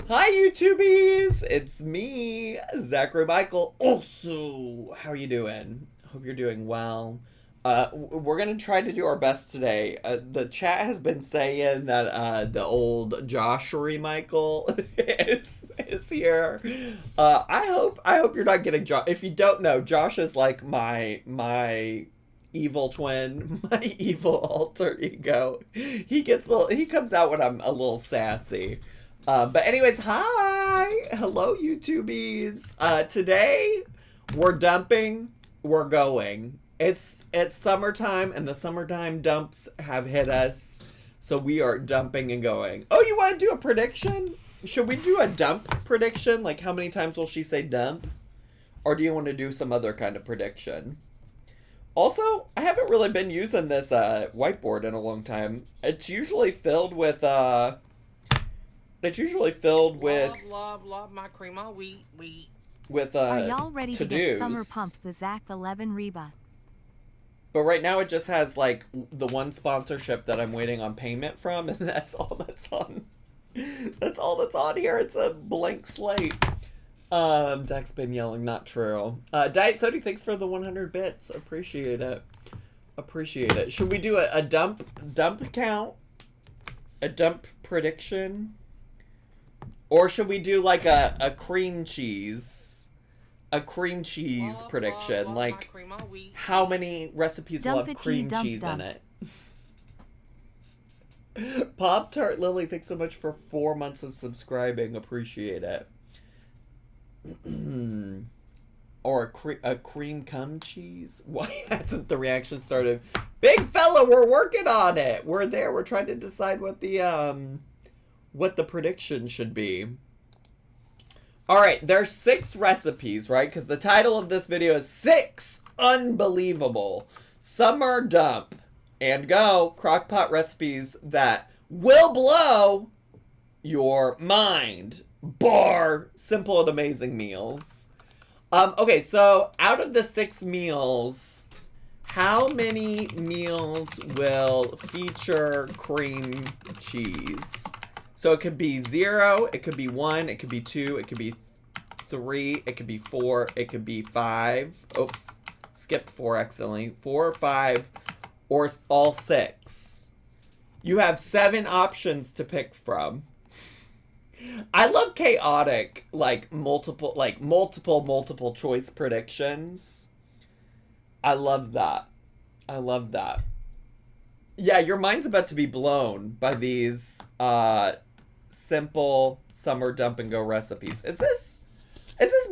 Hi, YouTubies! It's me, Zachary Michael. Also, how are you doing? Hope you're doing well. We're gonna try to do our best today. The chat has been saying that the old Joshary Michael is here. I hope you're not getting Josh. If you don't know, Josh is like my evil twin, my evil alter ego. He comes out when I'm a little sassy. But anyways, hi, hello, YouTubies. Today we're dumping, we're going. It's summertime, and the summertime dumps have hit us, so we are dumping and going. Oh, you want to do a prediction? Should we do a dump prediction? Like, how many times will she say dump? Or do you want to do some other kind of prediction? Also, I haven't really been using this whiteboard in a long time. It's usually filled with Love my crema wheat. Are y'all ready to get summer to-dos. pumped the Zach 11 Reba? But right now it just has like the one sponsorship that I'm waiting on payment from, and that's all that's on. That's all that's on here. It's a blank slate. Zach's been yelling, not true. Diet Sody, thanks for the 100 bits. Appreciate it. Appreciate it. Should we do a dump count? A dump prediction? Or should we do like a cream cheese? A cream cheese prediction. Love Like, my crema wheat. how many recipes will Dump have it, cream dump, cheese dump. in it? Pop Tart Lily, thanks so much for 4 months of subscribing. Appreciate it. Or a cream cum cheese? Why hasn't the reaction started? Big fella, we're working on it. We're there. We're trying to decide what the prediction should be. All right, there's 6 recipes, right? Because the title of this video is 6 unbelievable summer dump and go crockpot recipes that will blow your mind. Bar simple and amazing meals. Okay, so out of the 6 meals, how many meals will feature cream cheese? So it could be 0, it could be 1, it could be 2, it could be 3, it could be 4, it could be 5. Oops, skipped 4 accidentally. 4 or 5, or all 6. You have 7 options to pick from. I love chaotic, like multiple choice predictions. I love that. I love that. Yeah, your mind's about to be blown by these simple summer dump and go recipes. Is this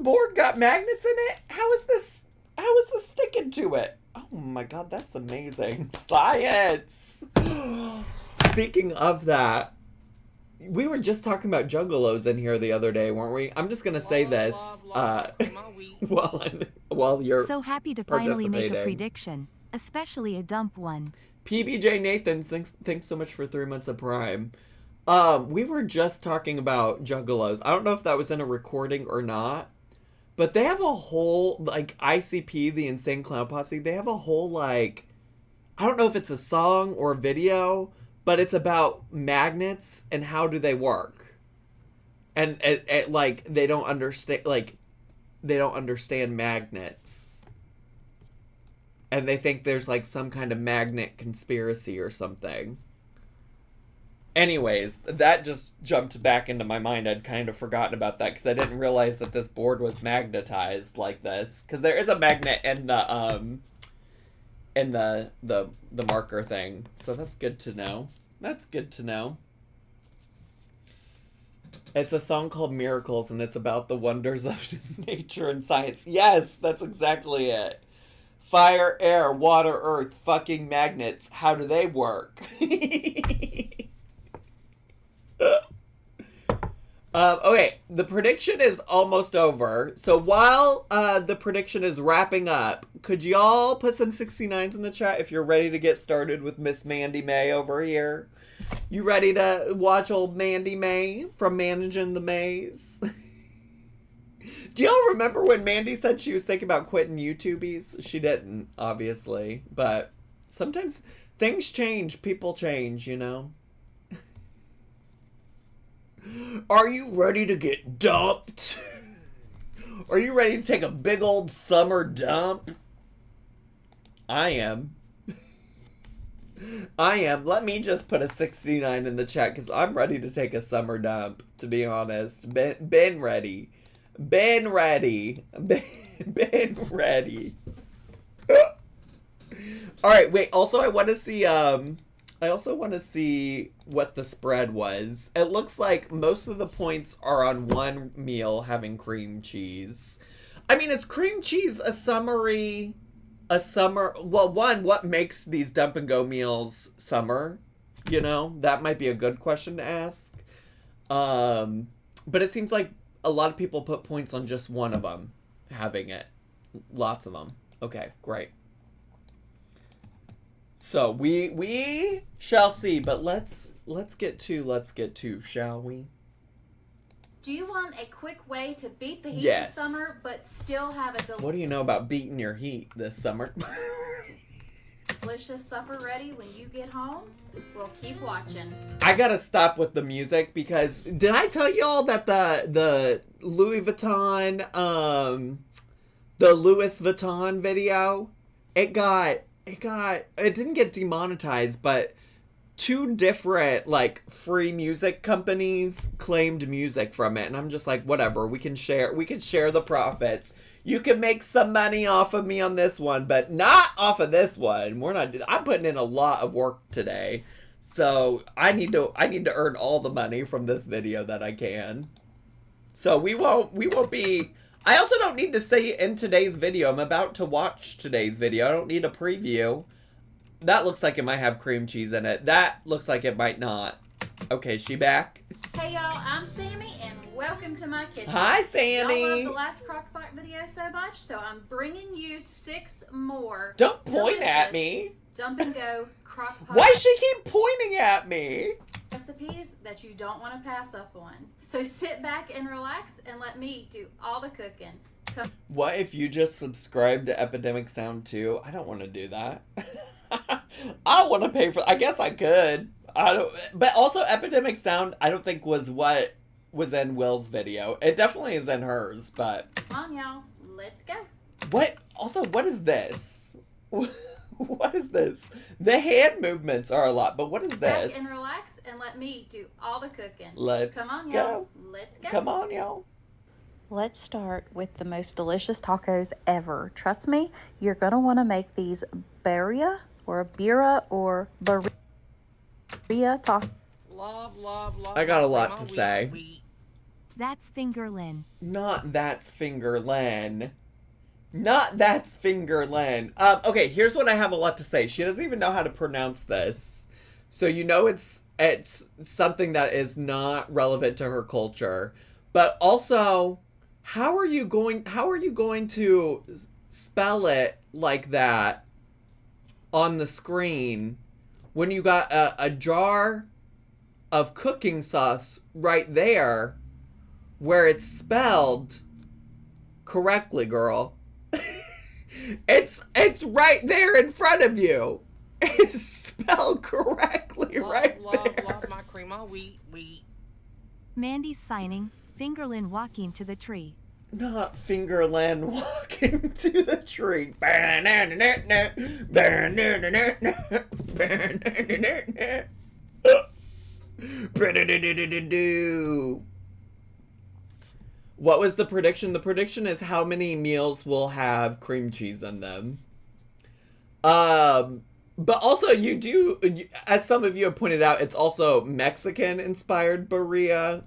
board got magnets in it? How is this sticking to it? Oh my god, that's amazing. Science. Speaking of that, we were just talking about juggalos in here the other day, weren't we? I'm just gonna say this Love my crema wheat. while you're So happy to finally make a participating. prediction, especially a dump one. PBJ Nathan, thanks so much for 3 months of Prime. We were just talking about juggalos. I don't know if that was in a recording or not, but they have a whole, like, ICP, the Insane Clown Posse, they have a whole, like, I don't know if it's a song or a video, but it's about magnets and how do they work. And like, they don't understand magnets. And they think there's like some kind of magnet conspiracy or something. Anyways, that just jumped back into my mind. I'd kind of forgotten about that because I didn't realize that this board was magnetized like this. Because there is a magnet in the marker thing. So that's good to know. That's good to know. It's a song called Miracles, and it's about the wonders of nature and science. Yes, that's exactly it. Fire, air, water, earth, fucking magnets. How do they work? Okay, the prediction is almost over. So while the prediction is wrapping up, could y'all put some 69s in the chat if you're ready to get started with Miss Mandy May over here? You ready to watch old Mandy May from Managing the Maze? Do y'all remember when Mandy said she was thinking about quitting YouTubies? She didn't, obviously. But sometimes things change. People change, you know? Are you ready to get dumped? Are you ready to take a big old summer dump? I am. I am. Let me just put a 69 in the chat because I'm ready to take a summer dump, to be honest. Been ready. Been ready. Been ready. Alright, wait. Also, I want to see, I also want to see what the spread was. It looks like most of the points are on one meal having cream cheese. I mean, is cream cheese well, one, what makes these dump and go meals summer? You know, that might be a good question to ask. But it seems like a lot of people put points on just one of them having it. Lots of them. Okay, great. So we shall see, but let's get to, shall we? Do you want a quick way to beat the heat Yes. this summer, but still have a What do you know about beating your heat this summer? delicious supper ready when you get home? Well, keep watching. I gotta stop with the music because did I tell y'all that the Louis Vuitton, the Louis Vuitton video, it didn't get demonetized, but 2 different, like, free music companies claimed music from it. And I'm just like, whatever, we can share the profits. You can make some money off of me on this one, but not off of this one. I'm putting in a lot of work today. So I need to earn all the money from this video that I can. So we won't be, I also don't need to say in today's video. I'm about to watch today's video. I don't need a preview. That looks like it might have cream cheese in it. That looks like it might not. Okay, she back? Hey y'all, I'm Sammy and welcome to my kitchen. Hi, Y'all Sammy. loved the last Crockpot video so much, so I'm bringing you 6 more. Don't point at delicious me. Dump and go Crockpot Why she keep pointing at me? recipes that you don't want to pass up on. So sit back and relax and let me do all the cooking. What if you just subscribe to Epidemic Sound too? I don't want to do that. I want to pay for. I guess I could. But also Epidemic Sound, I don't think was what was in Will's video. It definitely is in hers, but. Come on, y'all. Let's go. What? Also, what is this? What is this? The hand movements are a lot, but what is this? Back and relax and let me do all the cooking. Let's Come on, go. y'all. Let's go. Come on, y'all. Let's start with the most delicious tacos ever. Trust me, you're going to want to make these Birria or Birria tacos. Love. I got a my lot to cream say. wheat. That's Fingerlin. Not that's Fingerlin. Not that's Fingerlin. Okay, here's what I have a lot to say. She doesn't even know how to pronounce this. So you know it's something that is not relevant to her culture. But also, how are you going to spell it like that on the screen when you got a jar of cooking sauce right there where it's spelled correctly, girl? It's right there in front of you. It's spelled correctly right there. Love my cream of wheat. Mandy's signing. Fingerlin walking to the tree. Not Fingerland walking to the tree. What was the prediction? The prediction is how many meals will have cream cheese in them. But also you do, as some of you have pointed out, it's also Mexican-inspired Birria.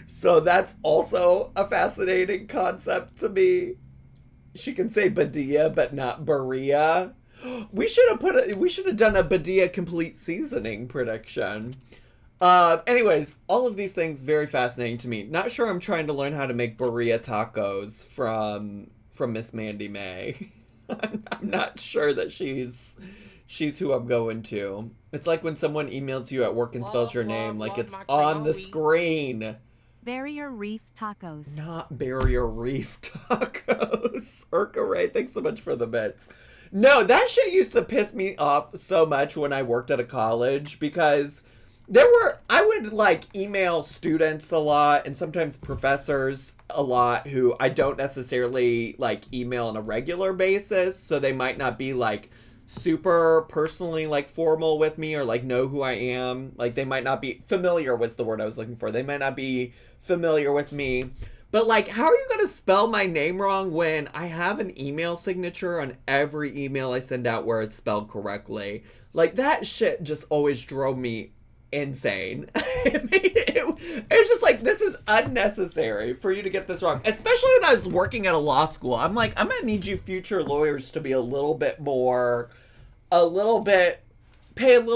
So that's also a fascinating concept to me. She can say Badia, but not Birria. We should have done a Badia complete seasoning prediction. Anyways, all of these things very fascinating to me. Not sure I'm trying to learn how to make Birria tacos from Miss Mandy May. I'm not sure that she's who I'm going to. It's like when someone emails you at work and spells your name like it's on the screen. Barrier Reef Tacos. Not Barrier Reef Tacos. Urka Ray, thanks so much for the bits. No, that shit used to piss me off so much when I worked at a college because I would like email students a lot and sometimes professors a lot who I don't necessarily like email on a regular basis. So they might not be like super personally like formal with me or like know who I am. Like they might not be familiar was the word I was looking for. They might not be familiar with me. But like, how are you going to spell my name wrong when I have an email signature on every email I send out where it's spelled correctly? Like that shit just always drove me insane. It's just like, this is unnecessary for you to get this wrong, especially when I was working at a law school. I'm like, I'm gonna need you future lawyers to be pay a little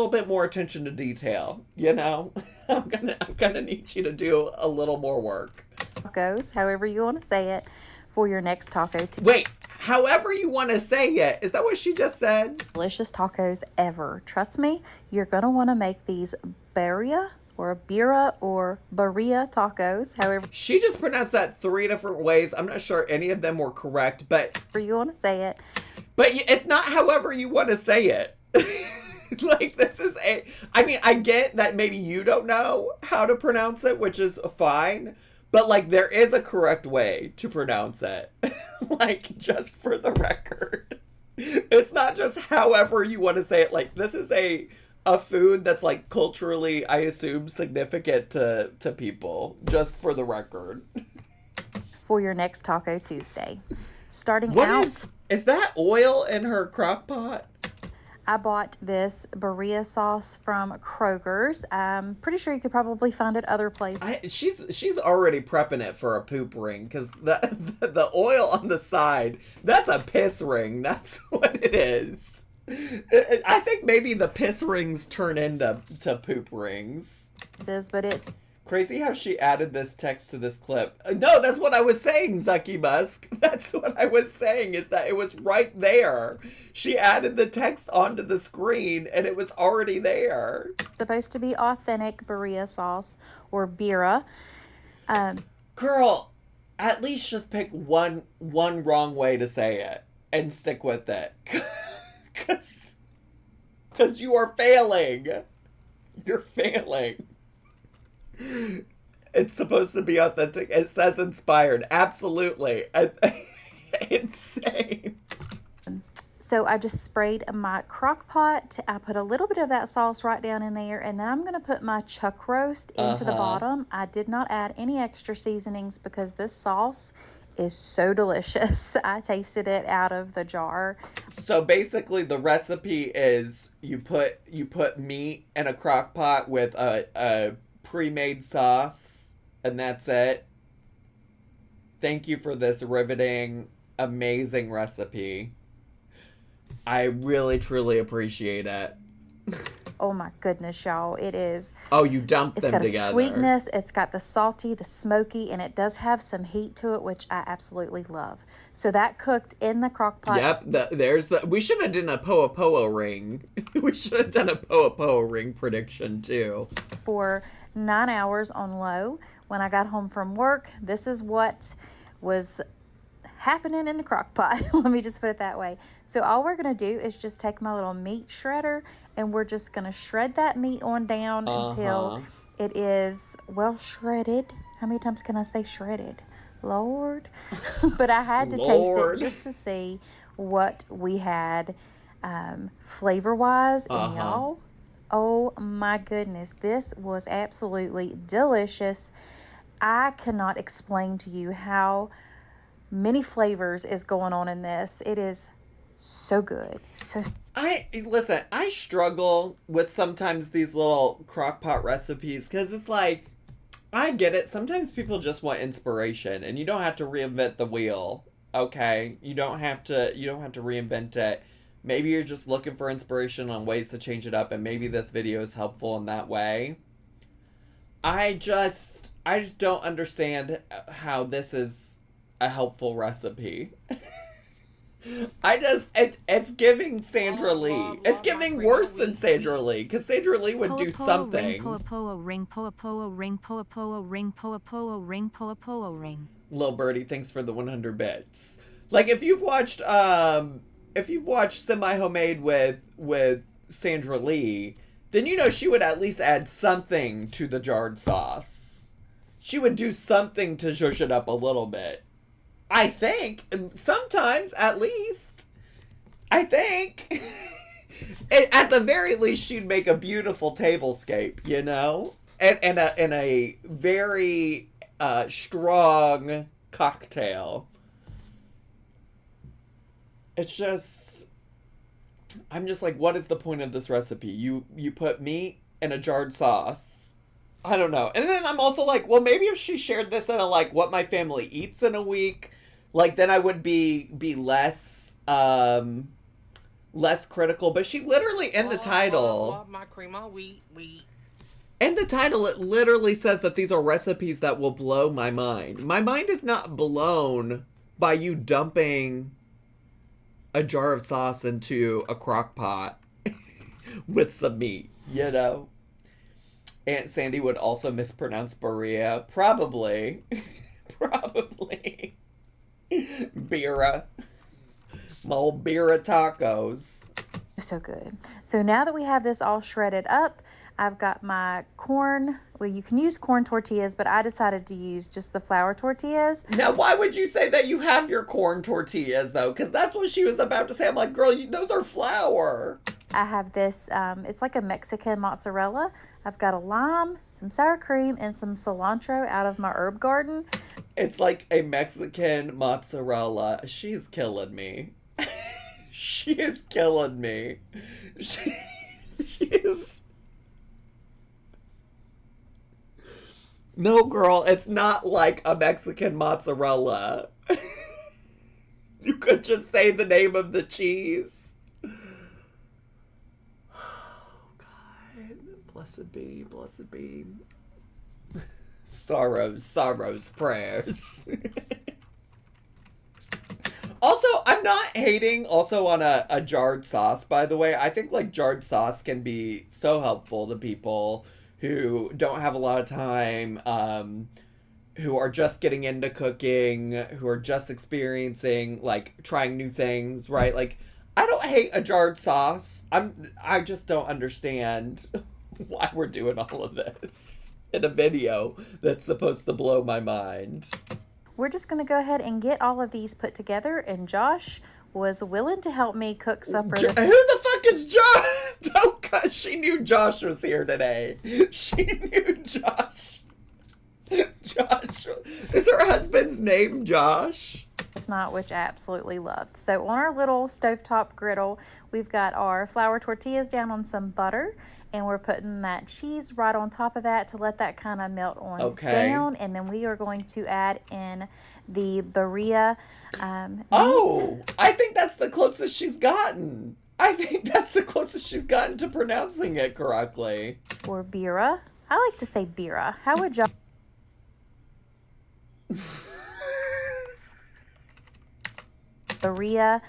bit more attention to detail, you know. I'm gonna need you to do a little more work. Tacos, however you want to say it, for your next taco Tuesday. Wait, however you want to say it. Is that what she just said? Delicious tacos ever. Trust me, you're going to want to make these birria or birria tacos, however She just pronounced that 3 different ways. I'm not sure any of them were correct, but you want to say it. But it's not however you want to say it. Like, I mean, I get that maybe you don't know how to pronounce it, which is fine. But, like, there is a correct way to pronounce it. Like, just for the record. It's not just however you want to say it. Like, this is a food that's, like, culturally, I assume, significant to people. Just for the record. For your next Taco Tuesday. Starting What out... is that oil in her crock pot? I bought this Birria sauce from Kroger's. I'm pretty sure you could probably find it other places. She's already prepping it for a poop ring because the oil on the side, that's a piss ring. That's what it is. I think maybe the piss rings turn into poop rings. But it's crazy how she added this text to this clip. No, that's what I was saying, Zucky Musk. That's what I was saying, is that it was right there. She added the text onto the screen and it was already there. supposed to be authentic Birria sauce or birra. Girl, at least just pick one wrong way to say it and stick with it. Because you are failing. You're failing. It's supposed to be authentic. It says inspired. Absolutely. Insane. So I just sprayed my crock pot. I put a little bit of that sauce right down in there, and then I'm going to put my chuck roast into the bottom. I did not add any extra seasonings because this sauce is so delicious. I tasted it out of the jar. So basically the recipe is you put meat in a crock pot with a pre-made sauce, and that's it. Thank you for this riveting, amazing recipe. I really, truly appreciate it. Oh my goodness, y'all. It is. Oh, you dumped them together. It's got a sweetness, it's got the salty, the smoky, and it does have some heat to it, which I absolutely love. So that cooked in the crock pot. Yep, we should have done a Poa ring. We should have done a Poa ring prediction too. For 9 hours on low. When I got home from work, this is what was happening in the crock pot. Let me just put it that way. So all we're going to do is just take my little meat shredder and we're just going to shred that meat on down until it is well shredded. How many times can I say shredded? Lord. But I had to taste it just to see what we had flavor-wise. And y'all, oh my goodness, this was absolutely delicious. I cannot explain to you how many flavors is going on in this. It is so good. Listen, I struggle with sometimes these little crock pot recipes because it's like, I get it. Sometimes people just want inspiration and you don't have to reinvent the wheel. Okay? You don't have to reinvent it. Maybe you're just looking for inspiration on ways to change it up, and maybe this video is helpful in that way. I just don't understand how this is a helpful recipe. It's giving Sandra Lee. It's giving worse than Sandra Lee, because Sandra Lee would do something. Lil Birdie, thanks for the 100 bits. Like, if you've watched Semi Homemade with Sandra Lee, then you know she would at least add something to the jarred sauce. She would do something to zhuzh it up a little bit. I think. Sometimes, at least. I think. At the very least, she'd make a beautiful tablescape, you know? And a very strong cocktail. It's just... I'm just like, what is the point of this recipe? You put meat in a jarred sauce. I don't know. And then I'm also like, well, maybe if she shared this in a, like, what my family eats in a week, like, then I would be less, less critical. But she literally, in the title... Love my cream all wheat. In the title, it literally says that these are recipes that will blow my mind. My mind is not blown by you dumping a jar of sauce into a crock pot with some meat, you know? Aunt Sandy would also mispronounce Birria. Probably. Probably. Birria. My old Birria tacos. So good. So now that we have this all shredded up, I've got my corn. Well, you can use corn tortillas, but I decided to use just the flour tortillas. Now, why would you say that you have your corn tortillas, though? Because that's what she was about to say. I'm like, girl, those are flour. I have this, it's like a Mexican mozzarella. I've got a lime, some sour cream, and some cilantro out of my herb garden. It's like a Mexican mozzarella. She's killing me. She is killing me. She is... No, girl, it's not like a Mexican mozzarella. You could just say the name of the cheese. Oh, God. Blessed be, blessed be. Sorrows, prayers. Also, I'm not hating also on a jarred sauce, by the way. I think, like, jarred sauce can be so helpful to people who don't have a lot of time, who are just getting into cooking, who are just experiencing, like, trying new things, right? Like, I don't hate a jarred sauce. I just don't understand why we're doing all of this in a video that's supposed to blow my mind. We're just going to go ahead and get all of these put together, and Josh was willing to help me cook supper. Who the fuck is Josh? Don't cut. She knew Josh was here today. She knew Josh. Josh. Is her husband's name Josh? It's not, which I absolutely loved. So on our little stovetop griddle, we've got our flour tortillas down on some butter, and we're putting that cheese right on top of that to let that kind of melt on down. And then we are going to add in the Birria meat. Oh, I think that's the closest she's gotten. I think that's the closest she's gotten to pronouncing it correctly. Or Birria. I like to say Birria. How would y'all? Birria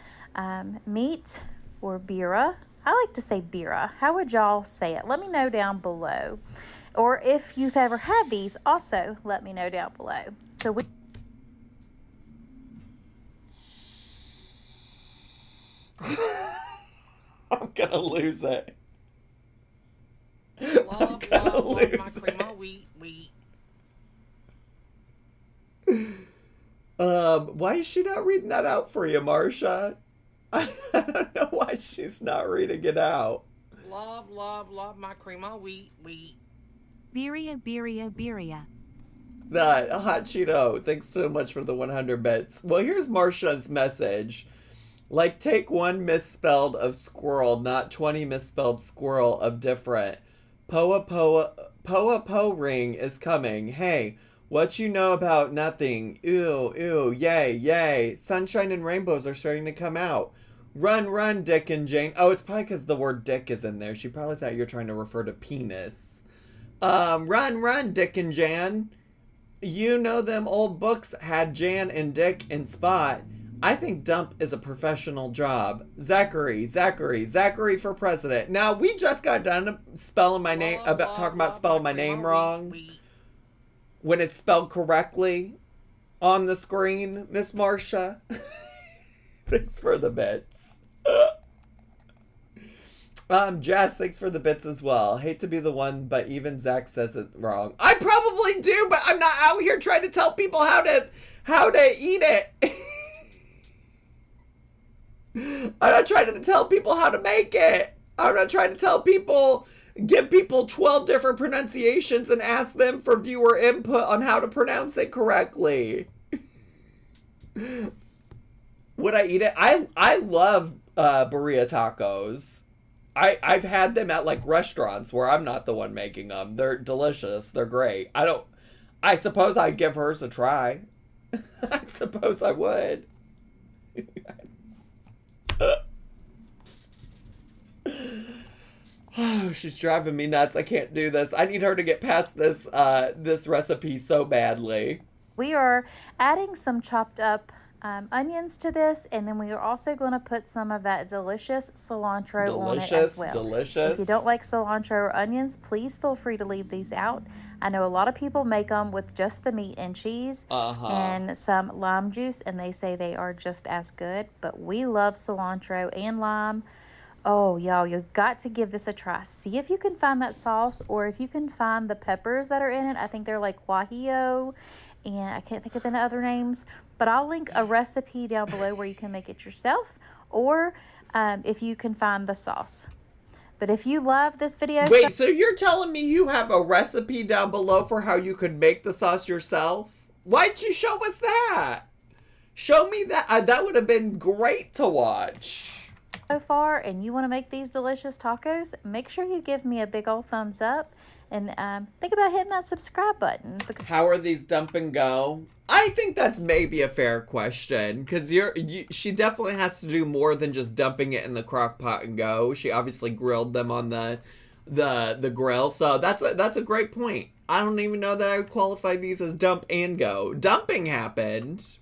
meat or Birria. I like to say Birria. How would y'all say it? Let me know down below. Or if you've ever had these, also let me know down below. So we... I'm gonna lose it. Love my cream all wheat. Why is she not reading that out for you, Marsha? I don't know why she's not reading it out. Love my cream all wheat. Birria. That Hot Cheeto, thanks so much for the 100 bits. Well, here's Marsha's message. Like, take one misspelled of squirrel, not 20 misspelled squirrel of different. Poa ring is coming. Hey, what you know about nothing? Ew, yay. Sunshine and rainbows are starting to come out. Run, Dick and Jane. Oh, it's probably because the word dick is in there. She probably thought you were trying to refer to penis. Run, Dick and Jan. You know them old books had Jan and Dick and Spot. I think dump is a professional job. Zachary for president. Now, we just got done spelling my name, talking about spelling my name wrong. When it's spelled correctly on the screen, Miss Marsha. Thanks for the bits. Jazz, thanks for the bits as well. Hate to be the one, but even Zach says it wrong. I probably do, but I'm not out here trying to tell people how to eat it. I'm not trying to tell people how to make it. I'm not trying to tell people, give people 12 different pronunciations and ask them for viewer input on how to pronounce it correctly. Would I eat it? I love Birria tacos. I've had them at like restaurants where I'm not the one making them. They're delicious. They're great. I suppose I'd give hers a try. I suppose I would. Oh, she's driving me nuts. I can't do this. I need her to get past this this recipe so badly. We are adding some chopped up onions to this, and then we are also going to put some of that delicious cilantro on it as well. Delicious. If you don't like cilantro or onions, please feel free to leave these out. I know a lot of people make them with just the meat and cheese and some lime juice, and they say they are just as good, but we love cilantro and lime. Oh, y'all, you've got to give this a try. See if you can find that sauce, or if you can find the peppers that are in it. I think they're like guajillo, and I can't think of the other names, but I'll link a recipe down below where you can make it yourself, or if you can find the sauce. But if you love this video... Wait, so you're telling me you have a recipe down below for how you could make the sauce yourself? Why'd you show us that? Show me that. That would have been great to watch. So far, and you want to make these delicious tacos, make sure you give me a big old thumbs up, and think about hitting that subscribe button. How are these dump and go? I think that's maybe a fair question, because she definitely has to do more than just dumping it in the crock pot and go. She obviously grilled them on the grill, so that's a great point. I don't even know that I would qualify these as dump and go. Dumping happened.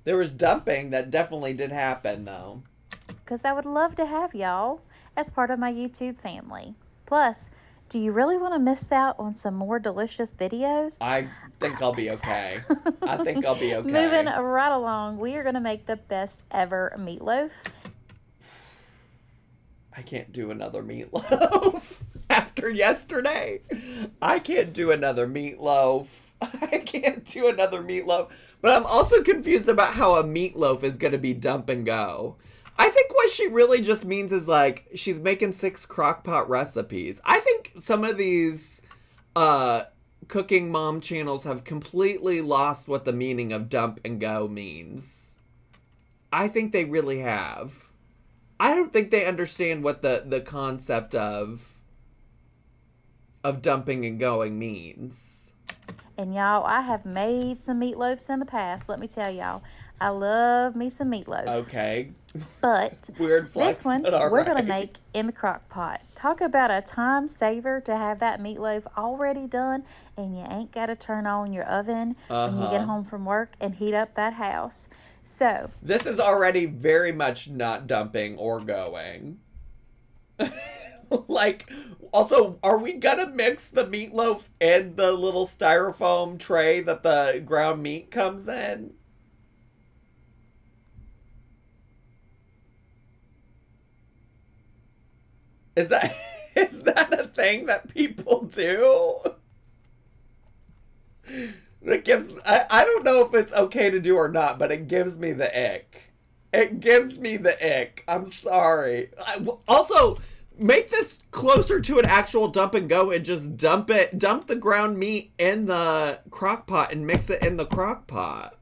There was dumping that definitely did happen, though. Because I would love to have y'all as part of my YouTube family. Plus, do you really want to miss out on some more delicious videos? I think I'll be okay. I think I'll be okay. Moving right along, we are going to make the best ever meatloaf. I can't do another meatloaf after yesterday. I can't do another meatloaf. I can't do another meatloaf. But I'm also confused about how a meatloaf is going to be dump and go. I think what she really just means is like she's making 6 crockpot recipes. I think some of these cooking mom channels have completely lost what the meaning of dump and go means. I think they really have. I don't think they understand what the concept of dumping and going means. And y'all, I have made some meatloafs in the past. Let me tell y'all, I love me some meatloaf. Okay. But Weird flex, this one, but all we're going right. to make in the crock pot. Talk about a time saver to have that meatloaf already done, and you ain't got to turn on your oven when you get home from work and heat up that house. So this is already very much not dumping or going. Like, also, are we gonna mix the meatloaf in the little styrofoam tray that the ground meat comes in? Is that a thing that people do? It gives, I don't know if it's okay to do or not, but it gives me the ick. It gives me the ick. I'm sorry. Also, make this closer to an actual dump and go and just dump the ground meat in the crock pot and mix it in the crock pot.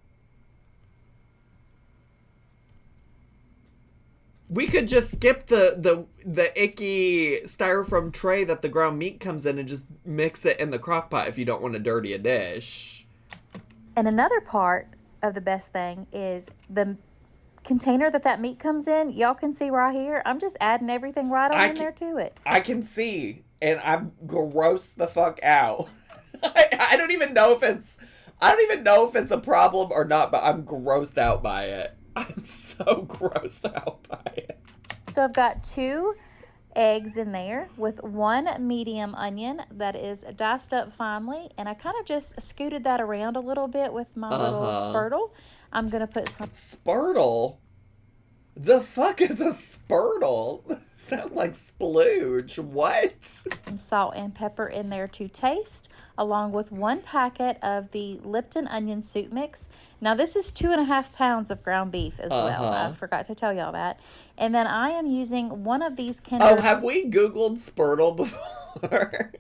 We could just skip the icky styrofoam tray that the ground meat comes in and just mix it in the crock pot if you don't want to dirty a dish. And another part of the best thing is the container that meat comes in. Y'all can see right here. I'm just adding everything right on in there to it. I can see, and I'm grossed the fuck out. I don't even know if it's a problem or not, but I'm grossed out by it. I'm so grossed out by it. So I've got 2 eggs in there with 1 medium onion that is diced up finely, and I kind of just scooted that around a little bit with my little spurtle. I'm gonna put some Spurtle? The fuck is a spurtle? Sound like splooge. What? Some salt and pepper in there to taste, along with 1 packet of the Lipton onion soup mix. Now this is 2.5 pounds of ground beef as well. I forgot to tell y'all that. And then I am using one of these Kinder. Oh, have we Googled spurtle before?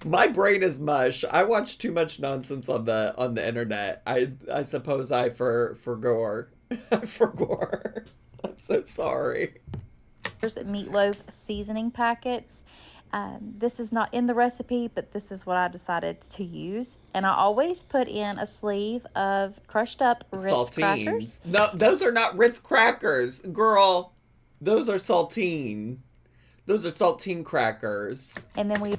My brain is mush. I watch too much nonsense on the internet. I suppose I forgore. I forgore. I'm so sorry. There's meatloaf seasoning packets. This is not in the recipe, but this is what I decided to use. And I always put in a sleeve of crushed up Ritz crackers. No, those are not Ritz crackers, girl. Those are saltine. Those are saltine crackers. And then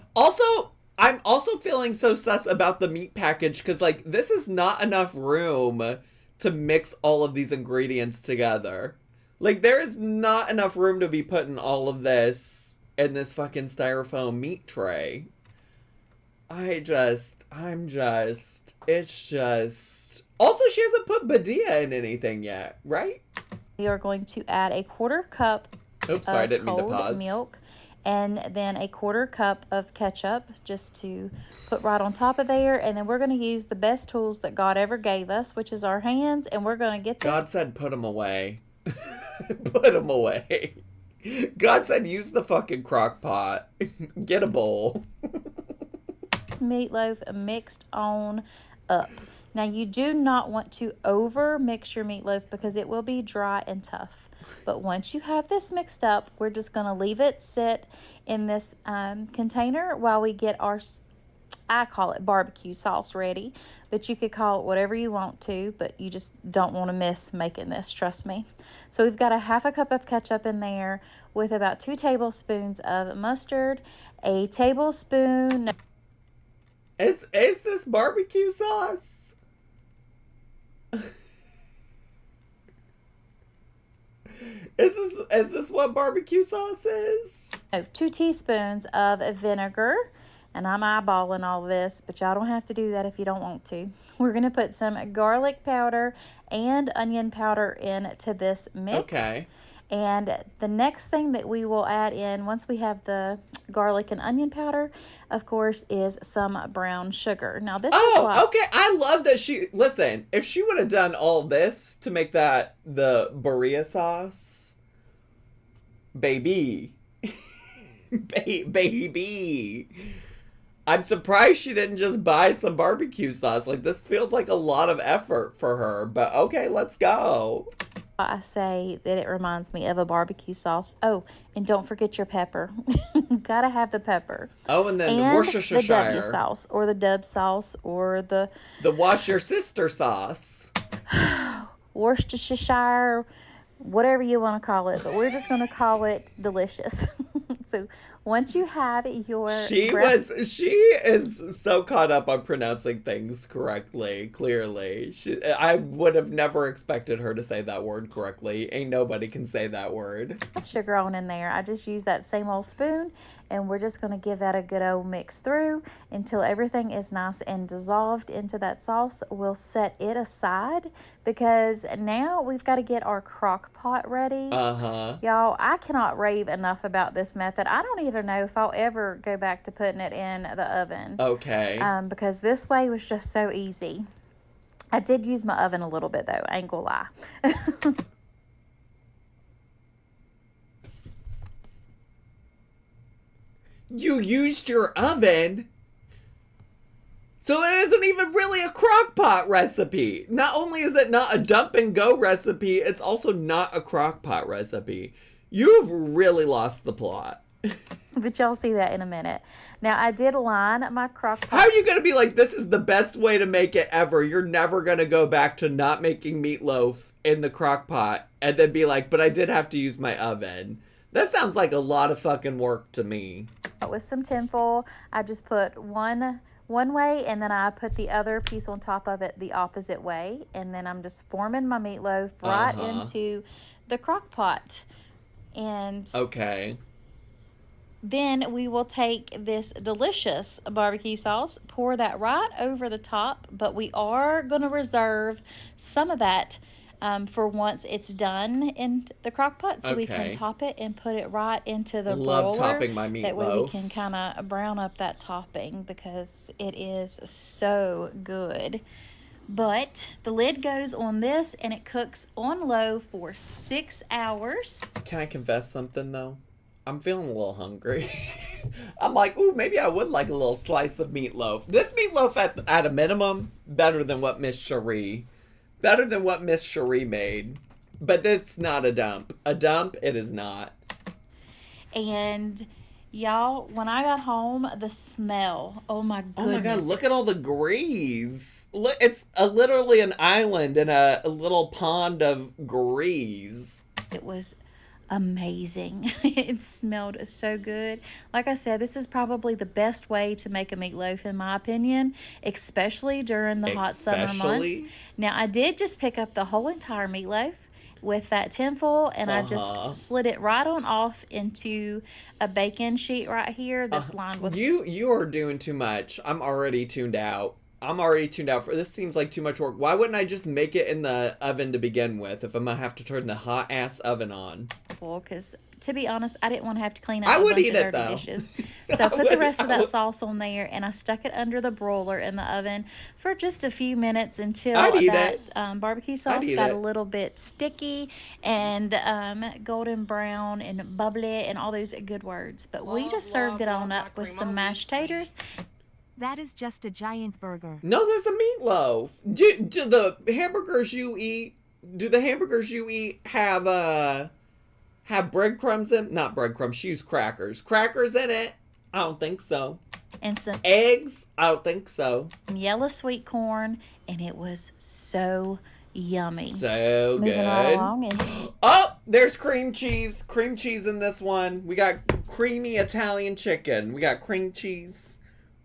I'm also feeling so sus about the meat package because, like, this is not enough room to mix all of these ingredients together. Like, there is not enough room to be putting all of this in this fucking styrofoam meat tray. It's just... Also, she hasn't put Birria in anything yet, right? we are going to add a 1/4 cup Oops, sorry, I of didn't mean to cold pause. milk, and then a 1/4 cup of ketchup just to put right on top of there. And then we're going to use the best tools that God ever gave us, which is our hands, and we're going to get this. God said put them away. Put them away. God said use the fucking crock pot. Get a bowl. Meatloaf mixed on up. Now you do not want to over mix your meatloaf because it will be dry and tough. But once you have this mixed up, we're just going to leave it sit in this container while we get our, I call it barbecue sauce ready, but you could call it whatever you want to, but you just don't want to miss making this, trust me. So we've got a 1/2 cup of ketchup in there with about 2 tablespoons of mustard, a tablespoon. Is this barbecue sauce? Is this what barbecue sauce is? 2 teaspoons of vinegar. And I'm eyeballing all this, but y'all don't have to do that if you don't want to. We're going to put some garlic powder and onion powder into this mix. Okay. And the next thing that we will add in, once we have the garlic and onion powder, of course, is some brown sugar. Now, this is why... okay. I love that she... Listen, if she would have done all this to make that the Birria sauce, baby. Baby. I'm surprised she didn't just buy some barbecue sauce. Like, this feels like a lot of effort for her. But okay, let's go. I say that it reminds me of a barbecue sauce. Oh, and don't forget your pepper. Gotta have the pepper. Oh, and then And Worcestershire. the W sauce, or the Dub sauce, or the Wash Your Sister sauce. Worcestershire, whatever you want to call it. But we're just going to call it delicious. So once you have your... She is so caught up on pronouncing things correctly, clearly. I would have never expected her to say that word correctly. Ain't nobody can say that word. sugar on in there. I just use that same old spoon, and we're just going to give that a good old mix through until everything is nice and dissolved into that sauce. We'll set it aside because now we've got to get our crock pot ready. Y'all, I cannot rave enough about this method. I don't even know if I'll ever go back to putting it in the oven. Okay. Because this way was just so easy. I did use my oven a little bit though, I ain't gonna lie. You used your oven? So it isn't even really a crock pot recipe. Not only is it not a dump and go recipe, it's also not a crock pot recipe. You've really lost the plot. But y'all see that in a minute. Now, I did line my crock pot. How are you going to be like, this is the best way to make it ever? You're never going to go back to not making meatloaf in the crock pot and then be like, but I did have to use my oven. That sounds like a lot of fucking work to me. With some tinfoil, I just put one way, and then I put the other piece on top of it the opposite way. And then I'm just forming my meatloaf right into the crock pot. And okay. then we will take this delicious barbecue sauce, pour that right over the top, but we are going to reserve some of that for once it's done in the crock pot, so we can Okay. top it and put it right into the Love broiler. topping my That way we meatloaf. can kind of brown up that topping because it is so good. But the lid goes on this and it cooks on low for 6 hours. Can I confess something though? I'm feeling a little hungry. I'm like, ooh, maybe I would like a little slice of meatloaf. This meatloaf at a minimum, better than what Miss Cherie made. But it's not a dump. A dump, it is not. And y'all, when I got home, the smell, oh my goodness. Oh my god, look at all the grease. Look, it's literally an island in a little pond of grease. It was amazing. It smelled so good. Like I said, this is probably the best way to make a meatloaf in my opinion, especially during the hot summer months. Now, I did just pick up the whole entire meatloaf with that tinfoil, and I just slid it right on off into a bacon sheet right here that's lined with... You are doing too much. I'm already tuned out. For this. Seems like too much work. Why wouldn't I just make it in the oven to begin with if I'm gonna have to turn the hot ass oven on? Because to be honest, I didn't want to have to clean up I a would bunch eat of it, dirty though. dishes. So I put the rest of that sauce on there, and I stuck it under the broiler in the oven for just a few minutes until I'd eat that barbecue sauce eat got it. a little bit sticky and golden brown and bubbly and all those good words. But we just served it on up with some mashed taters. That is just a giant burger. No, that's a meatloaf. Do the hamburgers you eat? Do the hamburgers you eat have breadcrumbs in? Not breadcrumbs. She used crackers. Crackers in it? I don't think so. And some Eggs? I don't think so. yellow sweet corn, and it was so yummy. So Moving good. right along, and Oh, there's cream cheese. Cream cheese in this one. We got creamy Italian chicken. We got cream cheese.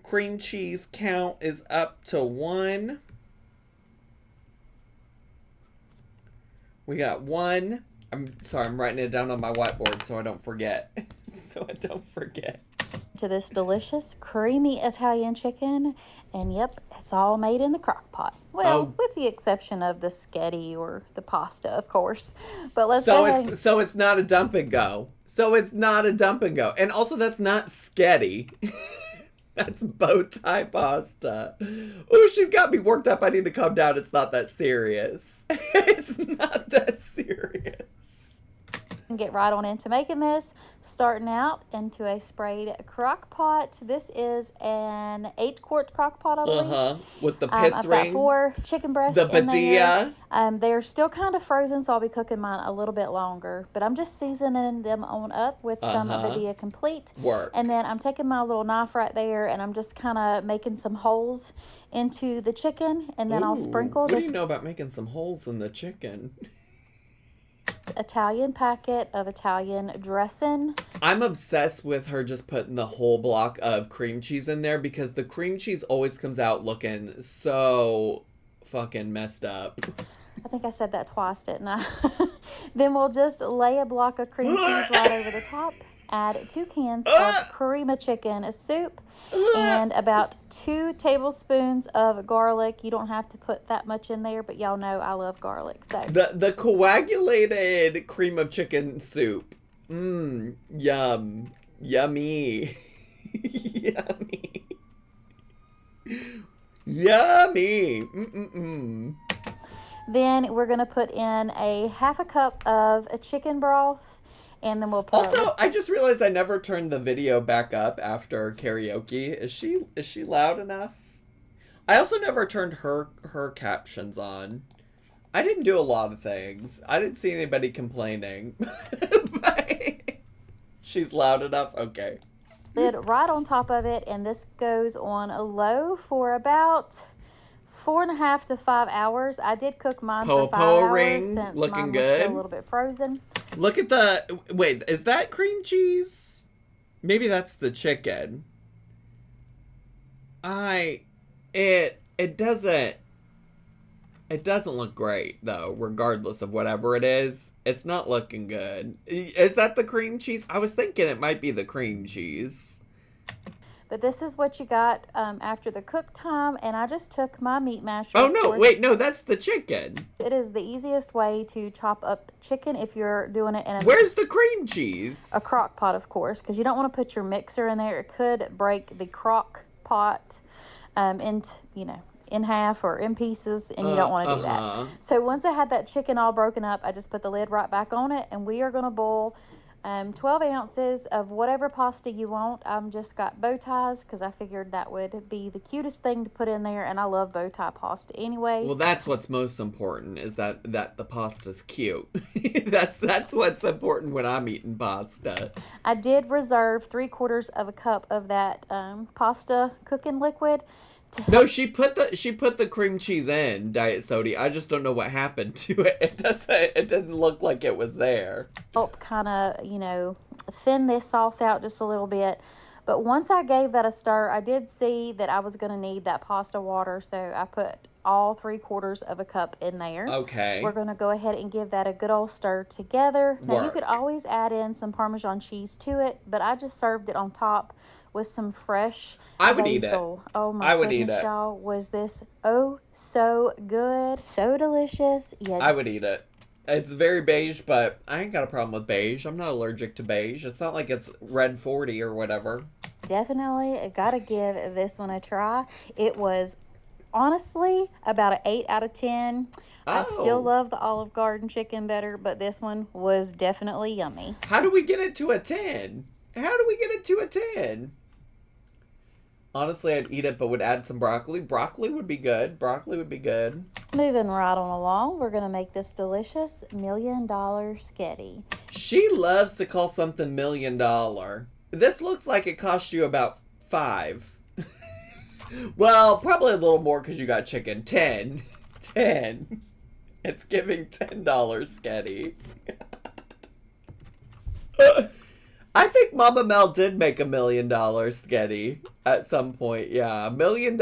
Cream cheese count is up to 1. We got 1. I'm sorry, I'm writing it down on my whiteboard so I don't forget. to this delicious creamy Italian chicken, and yep, it's all made in the crock pot. Well, with the exception of the spaghetti or the pasta, of course. But let's go ahead. So it's not a dump and go. And also that's not sketty. That's bow tie pasta. Oh, she's got me worked up. I need to calm down. It's not that serious. It's not that serious. Get right on into making this. Starting out into a sprayed crock pot. This is an 8-quart crock pot, I believe. With the piss I've ring. got 4 chicken breasts The in there. Badia. They're still kind of frozen, so I'll be cooking mine a little bit longer. But I'm just seasoning them on up with some Badia Complete. Work. And then I'm taking my little knife right there, and I'm just kind of making some holes into the chicken. And then I'll sprinkle What do this you know about making some holes in the chicken? Italian packet of Italian dressing. I'm obsessed with her just putting the whole block of cream cheese in there because the cream cheese always comes out looking so fucking messed up. I think I said that twice, didn't I? Then we'll just lay a block of cream cheese right over the top. Add 2 cans of cream of chicken soup and about 2 tablespoons of garlic. You don't have to put that much in there, but y'all know I love garlic. So The coagulated cream of chicken soup. Yum. Yummy. Yummy. Yummy. then we're going to put in a 1/2 cup of chicken broth. And then we'll put Also, I just realized I never turned the video back up after karaoke. Is she loud enough? I also never turned her captions on. I didn't do a lot of things. I didn't see anybody complaining. But she's loud enough? Okay. lid right on top of it, and this goes on a low for about 4.5 to 5 hours. I did cook mine for 5 hours ring, since looking mine was good. still a little bit frozen. Look at the... Wait, is that cream cheese? Maybe that's the chicken. It doesn't look great, though, regardless of whatever it is. It's not looking good. Is that the cream cheese? I was thinking it might be the cream cheese. But this is what you got after the cook time, and I just took my meat masher. Oh, of no, course. wait, no, that's the chicken. It is the easiest way to chop up chicken if you're doing it in Where's the cream cheese? a crock pot, of course, because you don't want to put your mixer in there. It could break the crock pot in half or in pieces, and you don't want to do that. So once I had that chicken all broken up, I just put the lid right back on it, and we are going to boil 12 ounces of whatever pasta you want. I've just got bow ties because I figured that would be the cutest thing to put in there, and I love bow tie pasta anyways. Well, that's what's most important, is that the pasta's cute. that's what's important when I'm eating pasta. I did reserve 3/4 of a cup of that pasta cooking liquid. No, she put the cream cheese in, Diet Sody. I just don't know what happened to it. It didn't look like it was there. Help kind of, thin this sauce out just a little bit. But once I gave that a stir, I did see that I was going to need that pasta water, so I put all 3/4 of a cup in there. Okay. We're going to go ahead and give that a good old stir together. Now, you could always add in some Parmesan cheese to it, but I just served it on top with some fresh basil. Oh my goodness, y'all. Was this so good? So delicious. Yeah. I would eat it. It's very beige, but I ain't got a problem with beige. I'm not allergic to beige. It's not like it's red 40 or whatever. Definitely gotta give this one a try. It was honestly about an 8 out of 10. I still love the Olive Garden chicken better, but this one was definitely yummy. How do we get it to a 10? How do we get it to a 10? Honestly, I'd eat it, but would add some broccoli. Broccoli would be good. Moving right on along, we're going to make this delicious $1 million sketty. She loves to call something $1 million. This looks like it cost you about $5. Well, probably a little more because you got chicken. 10. It's giving $10 sketty. I think Mama Mel did make $1 million sketty at some point. Yeah, $1 million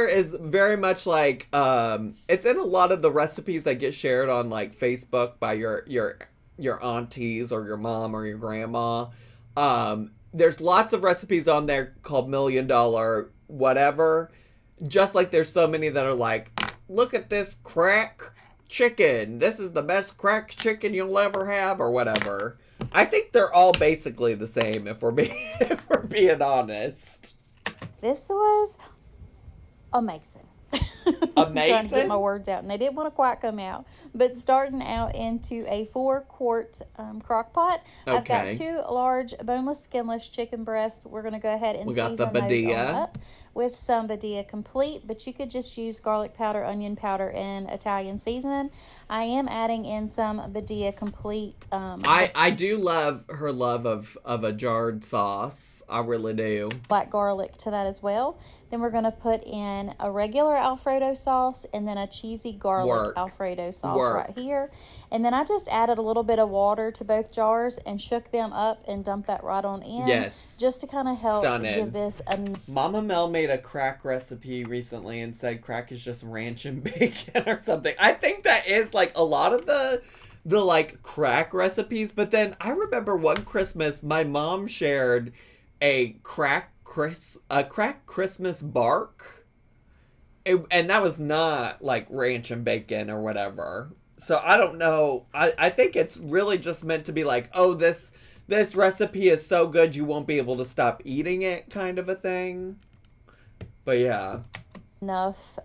is very much like it's in a lot of the recipes that get shared on like Facebook by your aunties or your mom or your grandma. There's lots of recipes on there called $1 million whatever. Just like there's so many that are like, look at this crack chicken. This is the best crack chicken you'll ever have or whatever. I think they're all basically the same if we're being honest. This was amazing. I'm trying to get my words out, and they didn't want to quite come out. But starting out into a 4-quart crock pot, I've got 2 large boneless, skinless chicken breasts. We're going to go ahead and season those on up with some Birria complete, but you could just use garlic powder, onion powder, and Italian seasoning. I am adding in some Birria complete. I do love her love of a jarred sauce. I really do. Black garlic to that as well. Then we're going to put in a regular Alfredo sauce and then a cheesy garlic Alfredo sauce right here. And then I just added a little bit of water to both jars and shook them up and dumped that right on in. Yes. Just to kind of help give this a... Mama Mel made a crack recipe recently and said crack is just ranch and bacon or something. I think that is like a lot of the like crack recipes. But then I remember one Christmas my mom shared a crack Christmas bark, and that was not like ranch and bacon or whatever. So I don't know. I think it's really just meant to be like, oh, this recipe is so good you won't be able to stop eating it, kind of a thing. But yeah, enough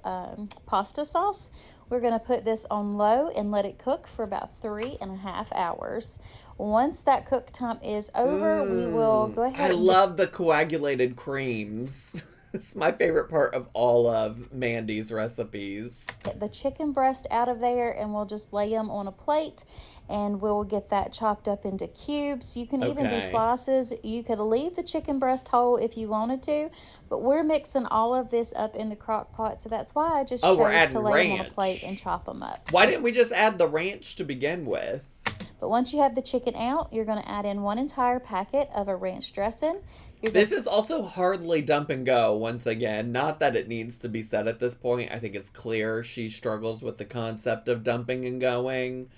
pasta sauce. We're going to put this on low and let it cook for about 3.5 hours. Once that cook time is over, we will go ahead. I love the coagulated creams. It's my favorite part of all of Mandy's recipes. Get the chicken breast out of there, and we'll just lay them on a plate, and we'll get that chopped up into cubes. You can even do slices. You could leave the chicken breast whole if you wanted to, but we're mixing all of this up in the crock pot, so that's why I just chose to lay them on a plate and chop them up. Why didn't we just add the ranch to begin with? But once you have the chicken out, you're going to add in 1 entire packet of a ranch dressing. This is also hardly dump and go, once again. Not that it needs to be said at this point. I think it's clear she struggles with the concept of dumping and going.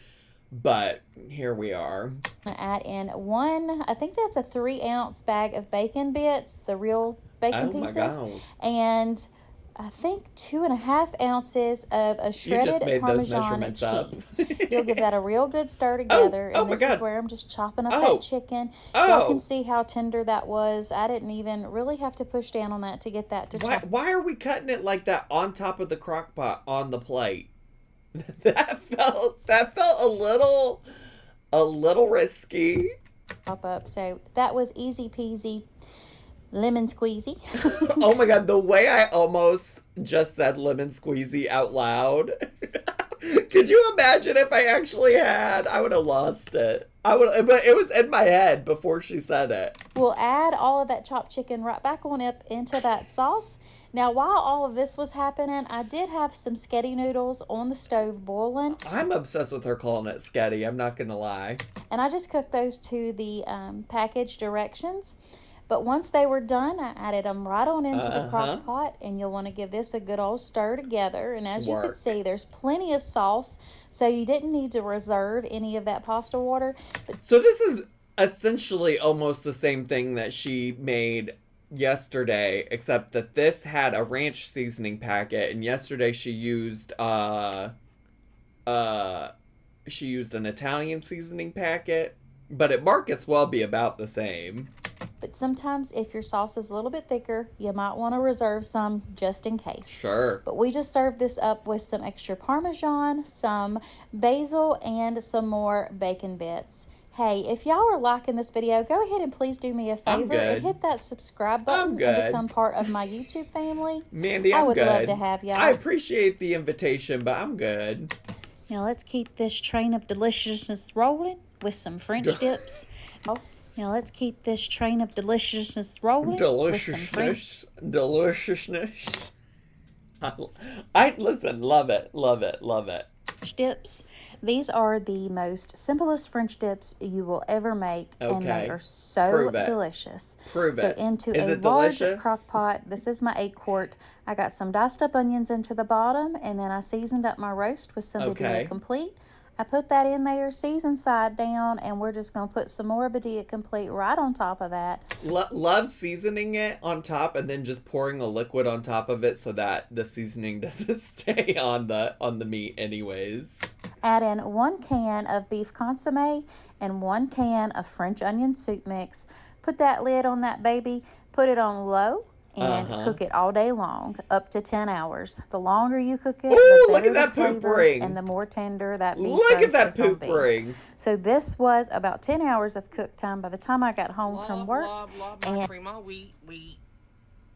But here we are. I'm gonna add in I think that's a 3-ounce bag of bacon bits, the real bacon Oh my pieces. God. And I think 2.5 ounces of a shredded made those Parmesan measurements up. cheese. You'll give that a real good stir together. oh and my this is God. where I'm just chopping up Oh. that chicken. Oh. Y'all can see how tender that was. I didn't even really have to push down on that to get that to chop. Why are we cutting it like that on top of the crock pot on the plate? that felt a little risky. Up. So that was easy peasy lemon squeezy. Oh my God, the way I almost just said lemon squeezy out loud. Could you imagine if I actually had? I would have lost it. But it was in my head before she said it. We'll add all of that chopped chicken right back on up into that sauce. Now, while all of this was happening, I did have some sketty noodles on the stove boiling. I'm obsessed with her calling it sketty, I'm not gonna lie. And I just cooked those to the package directions. But once they were done, I added them right on into the crock pot, and you'll want to give this a good old stir together. And as you can see, there's plenty of sauce, so you didn't need to reserve any of that pasta water. So this is essentially almost the same thing that she made yesterday, except that this had a ranch seasoning packet, and yesterday she used an Italian seasoning packet, but it might as well be about the same. But sometimes if your sauce is a little bit thicker, you might want to reserve some just in case. Sure. But we just served this up with some extra Parmesan, some basil, and some more bacon bits. Hey, if y'all are liking this video, go ahead and please do me a favor and hit that subscribe button and become part of my YouTube family. Mandy, I would love to have y'all. I appreciate the invitation, but I'm good. Now let's keep this train of deliciousness rolling with some French dips. Now let's keep this train of deliciousness rolling. Deliciousness. I listen, love it. French dips. These are the most simplest French dips you will ever make, and they are so delicious. Prove it. So into Is a it large delicious? crock pot, this is my 8-quart. I got some diced up onions into the bottom, and then I seasoned up my roast with some Birria Complete. I put that in there, seasoned side down, and we're just going to put some more Birria Complete right on top of that. Love seasoning it on top and then just pouring a liquid on top of it so that the seasoning doesn't stay on the meat anyways. Add in 1 can of beef consomme and 1 can of French onion soup mix. Put that lid on that baby, put it on low, and cook it all day long, up to 10 hours. The longer you cook it, the better the flavors and the more tender that beef roast is going to be. So this was about 10 hours of cook time by the time I got home from work. My cream of wheat.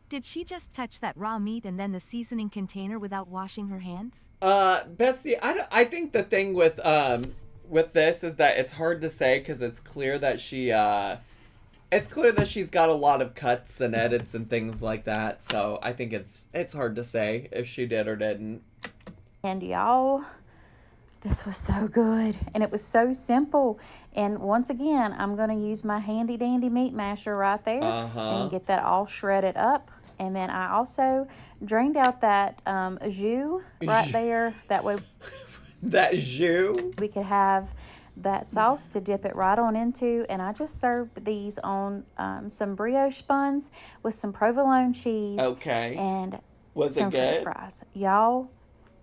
Did she just touch that raw meat and then the seasoning container without washing her hands? Bessie, I think the thing with this is that it's hard to say because it's clear that she's got a lot of cuts and edits and things like that. So I think it's hard to say if she did or didn't. And y'all, this was so good. And it was so simple. And once again, I'm going to use my handy dandy meat masher right there and get that all shredded up. And then I also drained out that jus right there. That way that jus? We could have that sauce to dip it right on into. And I just served these on some brioche buns with some provolone cheese. And some French fries. Y'all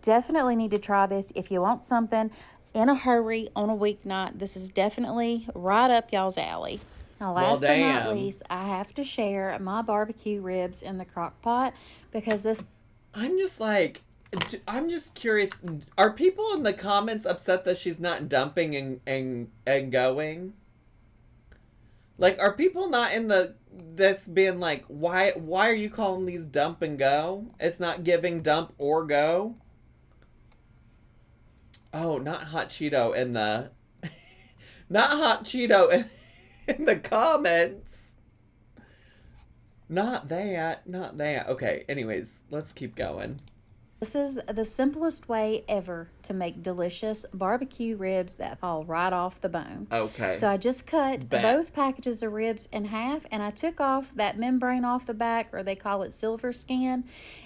definitely need to try this if you want something in a hurry on a weeknight. This is definitely right up y'all's alley. Now, last but not least, I have to share my barbecue ribs in the crock pot because this... I'm just curious. Are people in the comments upset that she's not dumping and going? Like, are people not in this being like, why are you calling these dump and go? It's not giving dump or go. Oh, not hot Cheeto in the... not hot Cheeto in the comments. Not that. Okay, anyways, let's keep going. This is the simplest way ever to make delicious barbecue ribs that fall right off the bone. Okay. So I just cut Bet. both packages of ribs in half, and I took off that membrane off the back, or they call it silver skin,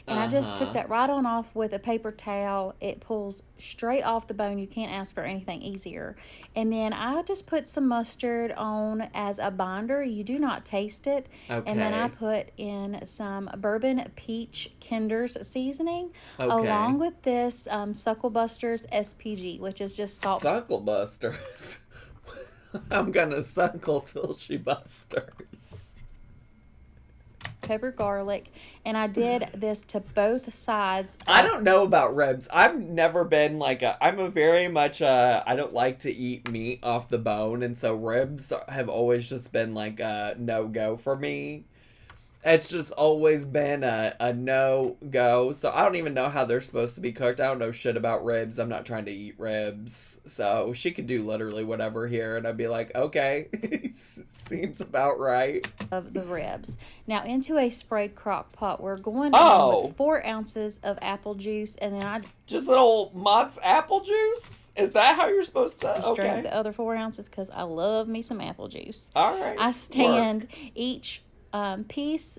and I just took that right on off with a paper towel. It pulls straight off the bone. You can't ask for anything easier. And then I just put some mustard on as a binder. You do not taste it. Okay. And then I put in some bourbon peach Kinder's seasoning, Okay. along with this Suckle Busters SPG, which is just salt. Suckle busters. I'm gonna suckle till she busters. Pepper, garlic, and I did this to both sides. I don't know about ribs. I've never been like I'm a very much I don't like to eat meat off the bone, and so ribs have always just been like a no-go for me. It's just always been a no-go. So I don't even know how they're supposed to be cooked. I don't know shit about ribs. I'm not trying to eat ribs. So she could do literally whatever here, and I'd be like, okay, seems about right. Of the ribs. Now into a sprayed crock pot, we're going in Oh. with 4 ounces of apple juice, and then I Just little Mott's apple juice? Is that how you're supposed to? just drank Okay. the other 4 ounces because I love me some apple juice. All right. I stand each piece,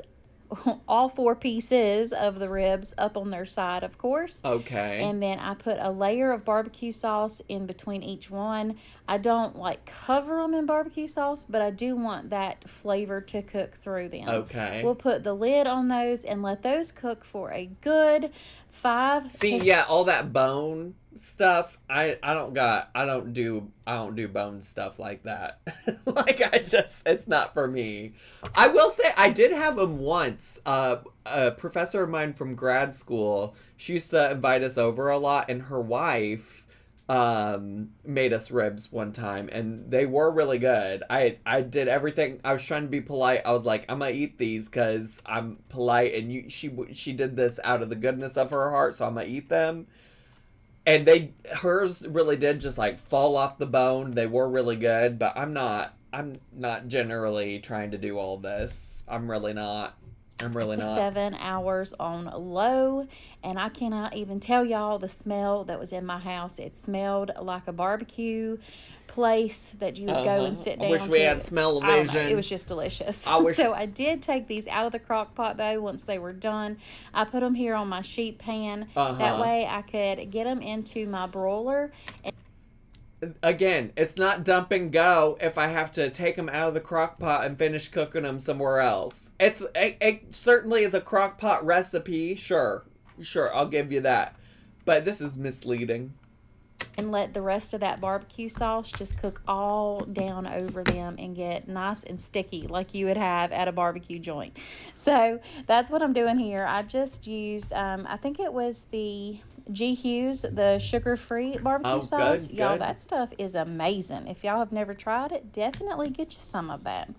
all 4 pieces of the ribs up on their side, of course. Okay. And then I put a layer of barbecue sauce in between each one. I don't like cover them in barbecue sauce, but I do want that flavor to cook through them. Okay. We'll put the lid on those and let those cook for a good 5. See, yeah, all that bone stuff, I don't do bone stuff like that. Like it's not for me. I will say I did have them once. A professor of mine from grad school, she used to invite us over a lot, and her wife made us ribs one time, and they were really good. I did everything. I was trying to be polite. I was like, I'm gonna eat these because I'm polite, and she did this out of the goodness of her heart, so I'm gonna eat them. And hers really did just like fall off the bone. They were really good, but I'm not generally trying to do all this. I'm really not. 7 hours on low, and I cannot even tell y'all the smell that was in my house. It smelled like a barbecue place that you would go and sit down. I wish we had smell-o-vision. It was just delicious. Wish... So I did take these out of the crock pot though once they were done. I put them here on my sheet pan. That way I could get them into my broiler. Again, it's not dump and go if I have to take them out of the crock pot and finish cooking them somewhere else. It certainly is a crock pot recipe, sure, I'll give you that. But this is misleading. And let the rest of that barbecue sauce just cook all down over them and get nice and sticky like you would have at a barbecue joint. So that's what I'm doing here. I just used, I think it was the G. Hughes, the sugar-free barbecue sauce. Good, y'all, good. that stuff is amazing. If y'all have never tried it, definitely get you some of that.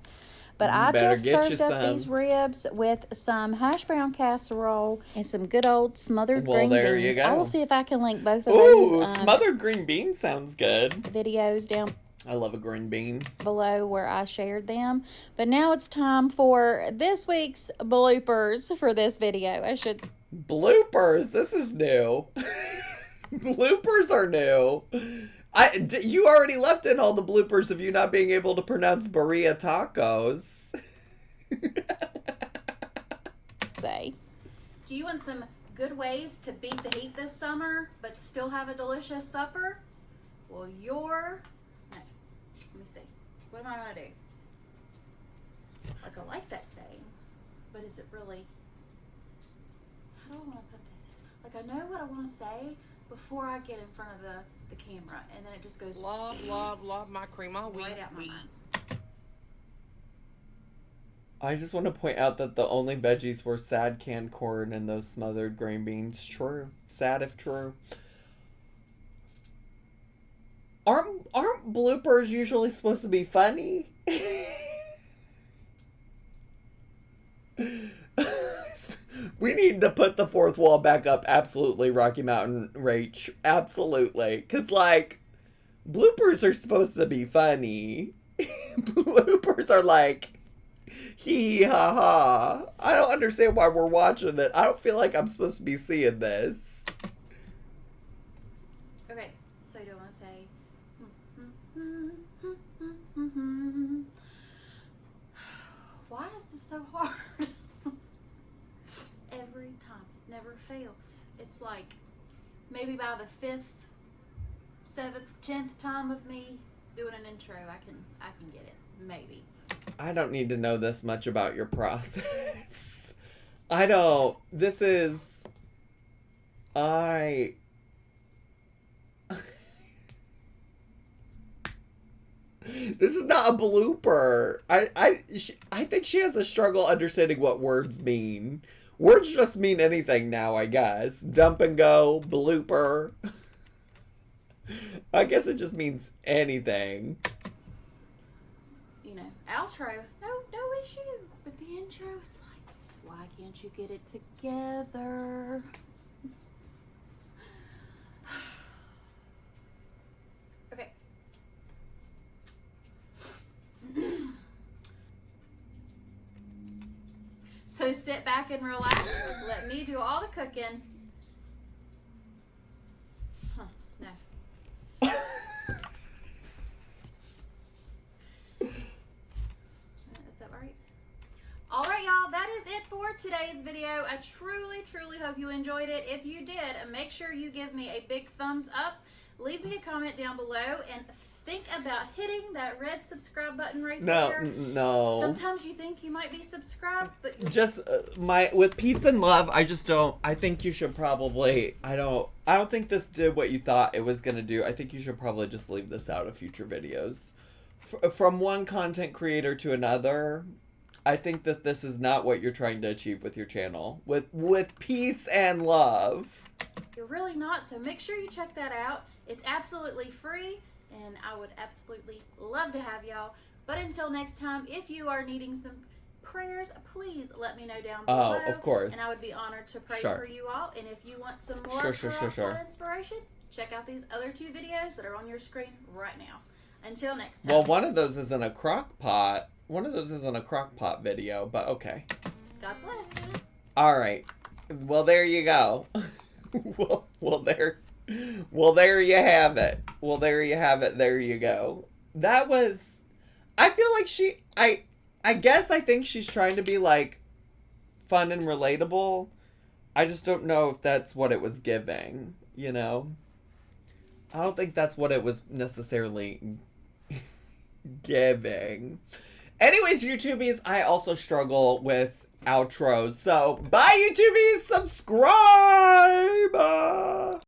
But I just served up these ribs with some hash brown casserole and some good old smothered green beans. There you go. I will see if I can link both of Ooh, those smothered green bean sounds good. videos down I love a green bean. below where I shared them. But now it's time for this week's bloopers for this video. Bloopers? This is new. Bloopers are new. You already left in all the bloopers of you not being able to pronounce Birria tacos. Say. Do you want some good ways to beat the heat this summer, but still have a delicious supper? Well, let me see. What am I going to do? Like, I like that saying, but is it really... How do I want to put this? Like, I know what I want to say before I get in front of the camera, and then it just goes Love my cream all right wheat. out my mouth. I just want to point out that the only veggies were sad canned corn and those smothered green beans. True. Sad if true. Aren't bloopers usually supposed to be funny? We need to put the fourth wall back up. Absolutely, Rocky Mountain Rach. Absolutely. Because, like, bloopers are supposed to be funny. Bloopers are like, hee hee ha ha. I don't understand why we're watching it. I don't feel like I'm supposed to be seeing this. Why is this so hard? Every time. Never fails. It's like maybe by the 5th, 7th, 10th time of me doing an intro, I can get it. Maybe. I don't need to know this much about your process. I don't. This is this is not a blooper. I think she has a struggle understanding what words mean. Words just mean anything now, I guess. Dump and go, blooper. I guess it just means anything. You know, outro, no issue. But the intro, it's like, why can't you get it together? Okay. So sit back and relax. Let me do all the cooking. Huh, no. Is that right? All right, y'all, that is it for today's video. I truly hope you enjoyed it. If you did, make sure you give me a big thumbs up. Leave me a comment down below and think about hitting that red subscribe button right there. No. Sometimes you think you might be subscribed, but you're Just with peace and love, I just don't. I think you should probably. I don't think this did what you thought it was gonna do. I think you should probably just leave this out of future videos. From one content creator to another, I think that this is not what you're trying to achieve with your channel. With peace and love. You're really not, so make sure you check that out. It's absolutely free, and I would absolutely love to have y'all. But until next time, if you are needing some prayers, please let me know down below. Oh, of course. And I would be honored to pray Sure. for you all. And if you want some more Sure. Crockpot inspiration, check out these other 2 videos that are on your screen right now. Until next time. Well, one of those isn't a crock pot. One of those isn't a crock pot video, but okay. God bless. All right. Well, there you go. well, there you have it. Well, there you have it. There you go. That was. I feel like I guess I think she's trying to be like fun and relatable. I just don't know if that's what it was giving. You know. I don't think that's what it was necessarily giving. Anyways, YouTubies, I also struggle with outros. So, bye, YouTubies! Subscribe!